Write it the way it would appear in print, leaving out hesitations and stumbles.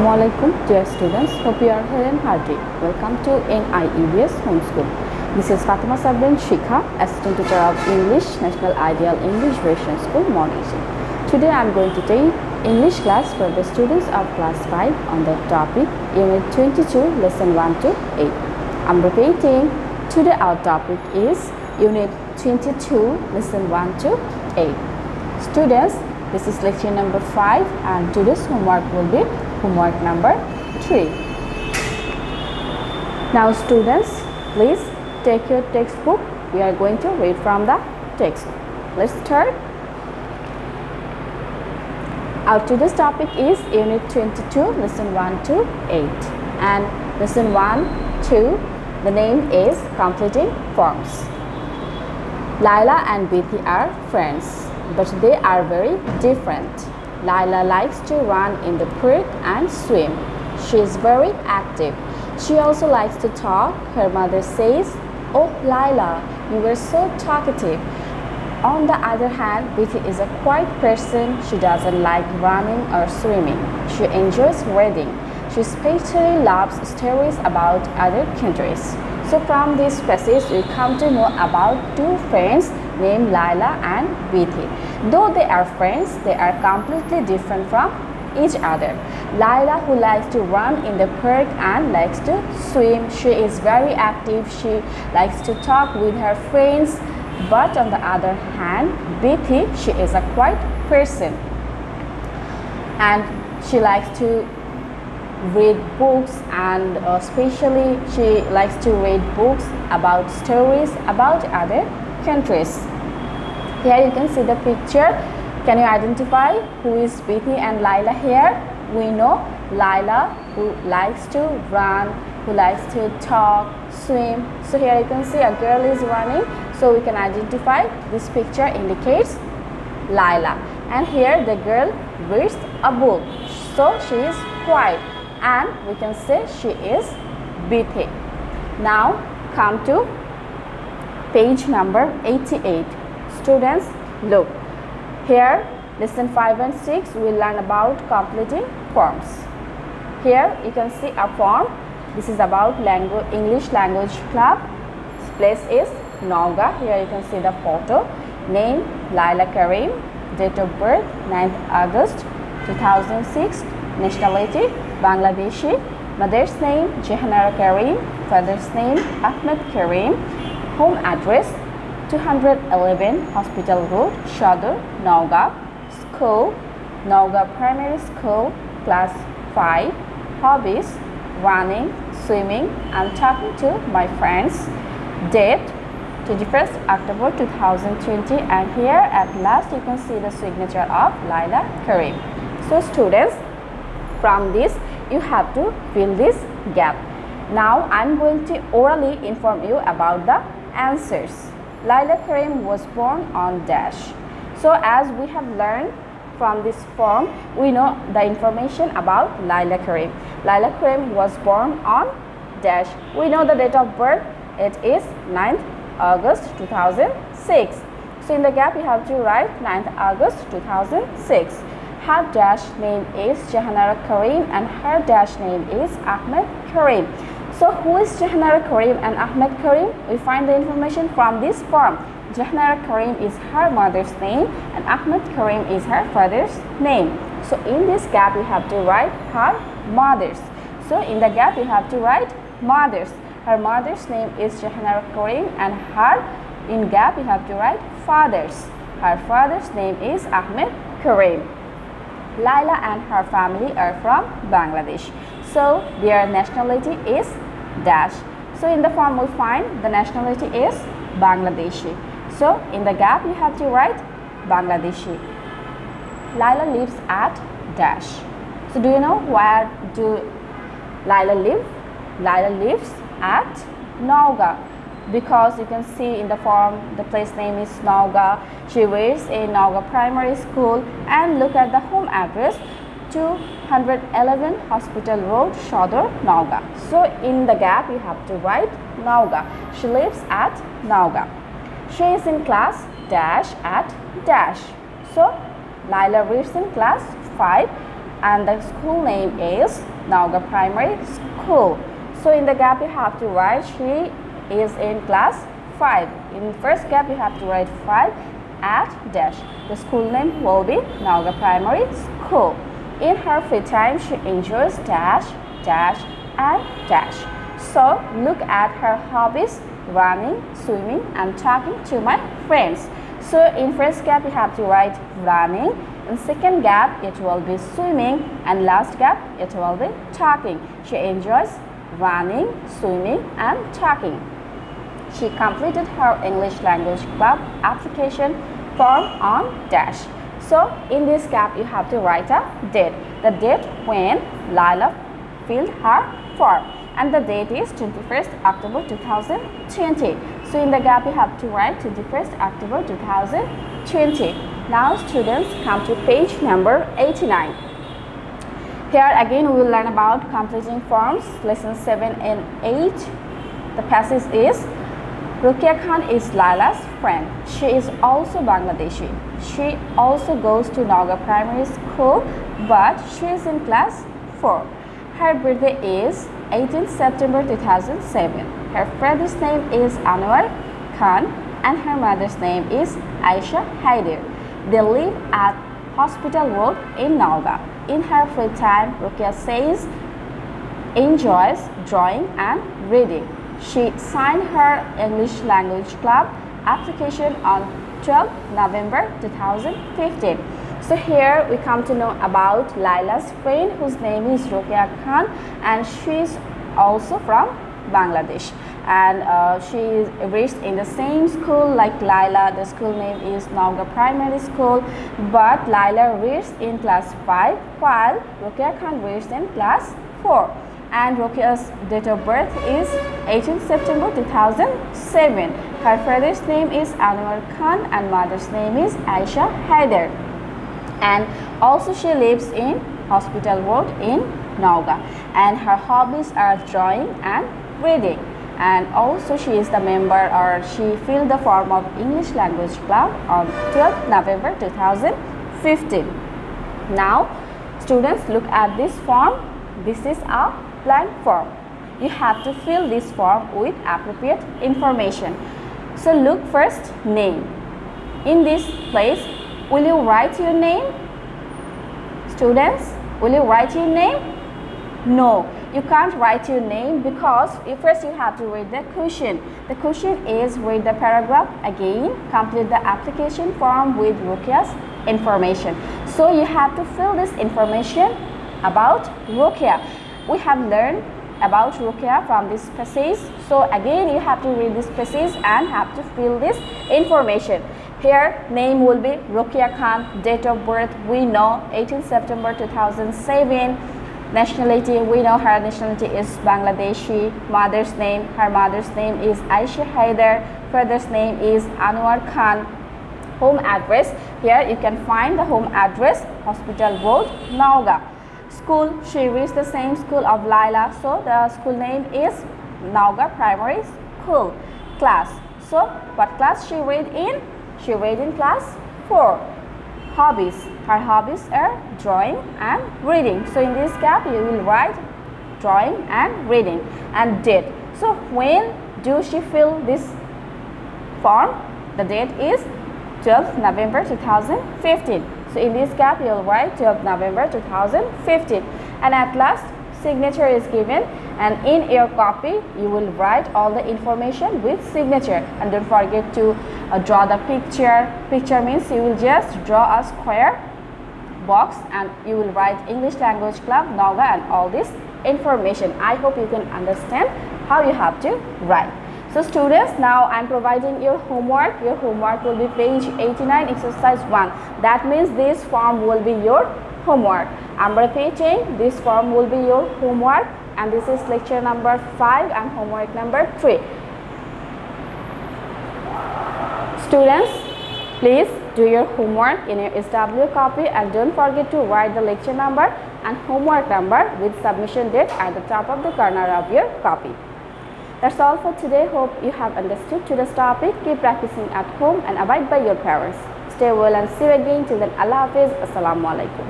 Assalamualaikum dear students, hope you are here and hearty. Welcome to NIEBS Homeschool. This is Fatema Sabrin Shikha, Assistant Teacher of English, National Ideal English Version School, Monaghan. Today I am going to take English class for the students of class 5 on the topic Unit 22, Lesson 1 to 8. I am repeating, today our topic is Unit 22, Lesson 1 to 8. Students, this is lecture number 5 and today's homework will be homework number 3. Now students, please take your textbook. We are going to read from the text. Let's start. Our today's topic is Unit 22, Lesson 1 to 8. And Lesson 1 to, the name is Completing Forms. Laila and Bithi are friends, but they are very different. Laila likes to run in the creek and swim. She is very active. She also likes to talk. Her mother says, "Oh Laila, you were so talkative." On the other hand, Bithi is a quiet person. She doesn't like running or swimming. She enjoys reading. She especially loves stories about other countries. So from this passage, we come to know about two friends named Laila and Bithi. Though they are friends, they are completely different from each other. Laila, who likes to run in the park and likes to swim, she is very active. She likes to talk with her friends. But on the other hand, Bithi, she is a quiet person and she likes to read books, and especially she likes to read books about stories about other countries. Here you can see the picture. Can you identify who is Bithi and Laila here? We know Laila, who likes to run, who likes to talk, swim. So here you can see a girl is running. So we can identify this picture indicates Laila. And here the girl reads a book. So she is quiet. And we can say she is Bithi. Now come to page number 88. Students, look. Here, lesson 5 and 6, we learn about completing forms. Here you can see a form. This is about English language club. This place is Nauga. Here you can see the photo. Name Laila Karim. Date of birth 9th August 2006. Nationality Bangladeshi. Mother's name Jahanara Karim. Father's name Ahmed Karim. Home address 211 Hospital Road, Sadar, Nauga. School Nauga Primary School, Class 5. Hobbies running, swimming, and talking to my friends. Date 21st October 2020, and here at last you can see the signature of Laila Karim. So students, from this you have to fill this gap. Now I am going to orally inform you about the answers. Laila Karim was born on dash. So as we have learned from this form, we know the information about Laila Karim. Laila Karim was born on dash. We know the date of birth. It is 9th August 2006. So in the gap you have to write 9th August 2006. Her dash name is Jahanara Karim and her dash name is Ahmed Karim. So who is Jahanara Karim and Ahmed Karim? We find the information from this form. Jahanara Karim is her mother's name and Ahmed Karim is her father's name. So in this gap you have to write her mothers. So in the gap you have to write mothers. Her mother's name is Jahanara Karim and her in gap you have to write fathers. Her father's name is Ahmed Karim. Laila and her family are from Bangladesh. So their nationality is dash. So in the form we find the nationality is Bangladeshi. So in the gap you have to write Bangladeshi. Laila lives at dash. So do you know where do Laila live? Laila lives at Nauga, because you can see in the form the place name is Nauga. She reads in Nauga Primary School, and look at the home address 211 Hospital Road, Sadar, Nauga. So in the gap you have to write Nauga. She lives at Nauga. She is in class dash at dash. So Laila reads in class 5 and the school name is Nauga Primary School. So in the gap you have to write she is in class 5. In first gap you have to write 5 at dash. The school name will be Nauga Primary School. In her free time she enjoys dash, dash and dash. So look at her hobbies: running, swimming and talking to my friends. So in first gap you have to write running, in second gap it will be swimming, and last gap it will be talking. She enjoys running, swimming and talking. She completed her English language club application form on dash. So in this gap you have to write a date. The date when Lila filled her form, and the date is 21st October 2020. So in the gap you have to write 21st October 2020. Now students, come to page number 89. Here again we will learn about completing forms, lesson 7 and 8. The passage is: Rukia Khan is Lila's friend. She is also Bangladeshi. She also goes to Nauga Primary School, but she is in class 4. Her birthday is 18th September 2007. Her father's name is Anwar Khan and her mother's name is Aisha Haider. They live at Hospital Road in Nauga. In her free time, Rukia says enjoys drawing and reading. She signed her English language club application on 12 November 2015. So here we come to know about Lila's friend, whose name is Rukia Khan, and she is also from Bangladesh, and she is reached in the same school like Lila. The school name is Nauga Primary School, but Lila reached in class 5 while Rukia Khan reached in class 4. And Rukia's date of birth is 18th September 2007. Her father's name is Anwar Khan and mother's name is Aisha Haider. And also she lives in Hospital Road in Nauga. And her hobbies are drawing and reading. And also she is the member, or she filled the form of English Language Club on 12th November 2015. Now students, look at this form. This is a blank form. You have to fill this form with appropriate information. So look first, name. In this place, will you write your name? Students, will you write your name? No, you can't write your name because first you have to read the question. The question is read the paragraph again, complete the application form with Rukia's information. So you have to fill this information about Rukia. We have learned about Rukia from this passage. So again you have to read this passage and have to fill this information. Here name will be Rukia Khan, date of birth we know 18th September 2007. Nationality, we know her nationality is Bangladeshi. Mother's name, her mother's name is Aisha Haider. Father's name is Anwar Khan. Home address, here you can find the home address, Hospital Road, Nauga. School, she reached the same school of Lila, so the school name is Nauga Primary School. Class, so what class she read in? She read in class 4. Hobbies, her hobbies are drawing and reading. So in this gap you will write drawing and reading. And date, so when do she fill this form? The date is 12th November 2015. So in this gap you will write 12th November 2015. And at last signature is given, and in your copy you will write all the information with signature. And don't forget to draw the picture. Picture means you will just draw a square box and you will write English Language Club, Nauga and all this information. I hope you can understand how you have to write. So students, now I am providing your homework. Your homework will be page 89, exercise 1. That means this form will be your homework. I am repeating, this form will be your homework, and this is lecture number 5 and homework number 3. Students, please do your homework in your SW copy and don't forget to write the lecture number and homework number with submission date at the top of the corner of your copy. That's all for today. Hope you have understood today's topic. Keep practicing at home and abide by your parents. Stay well and see you again. Till then, Allah Hafiz. Assalamu alaikum.